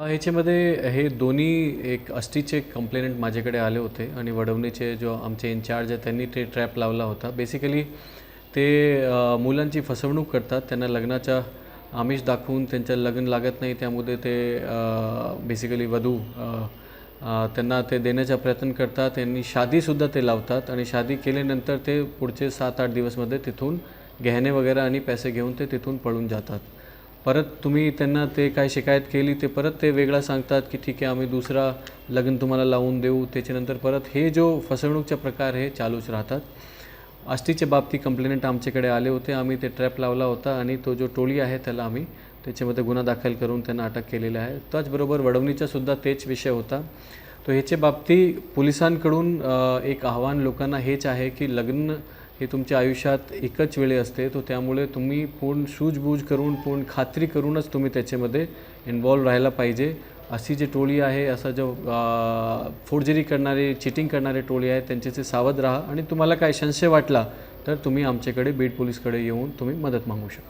ह्याच्यामध्ये हे दोन्ही एक आष्टीचे कंप्लेनंट माझ्याकडे आले होते आणि वडवणीचे जो आमचे इन्चार्ज आहे त्यांनी ते ट्रॅप लावला होता. बेसिकली ते मुलांची फसवणूक करतात. त्यांना लग्नाचा आमिष दाखवून त्यांचं लग्न लागत नाही, त्यामुळे ते बेसिकली वधू त्यांना ते देण्याचा प्रयत्न करतात. त्यांनी शादीसुद्धा ते लावतात आणि शादी केल्यानंतर ते पुढचे 7-8 दिवसमध्ये तिथून गहने वगैरे आणि पैसे घेऊन ते तिथून पळून जातात. परत तुम्ही त्यांना ते काय शिकायत केली ते परत ते वेगळं सांगतात की ठीक आहे आम्ही दुसरा लग्न तुम्हाला लावून देऊ. त्याच्यानंतर परत हे जो फसवणूकचा प्रकार हे चालूच राहतात. आष्टीच्या बाबतीत कंप्लेंट आमच्याकडे आले होते. आम्ही ते ट्रॅप लावला होता आणि तो जो टोळी आहे त्याला आम्ही त्याच्यामध्ये गुन्हा दाखल करून त्यांना अटक केलेला आहे. त्याचबरोबर वडवणीचा सुद्धा तेच विषय होता. तो ह्याच्या बाबतीत पोलिसांकडून एक आव्हान लोकांना हेच आहे की लग्न हे तुमच्या आयुष्यात एकच वेळी असते, तो त्यामुळे तुम्ही पूर्ण सूझबूझ करून पूर्ण खात्री करूनच तुम्ही त्याच्यामध्ये इन्वॉल्व राहायला पाहिजे. अशी जी टोळी आहे, असा जो फोर्जरी करणारे चिटिंग करणारे टोळी आहे त्यांच्याचे सावध राहा आणि तुम्हाला काय संशय वाटला तर तुम्ही आमच्याकडे बीड पोलीसकडे येऊन तुम्ही मदत मागू शकता.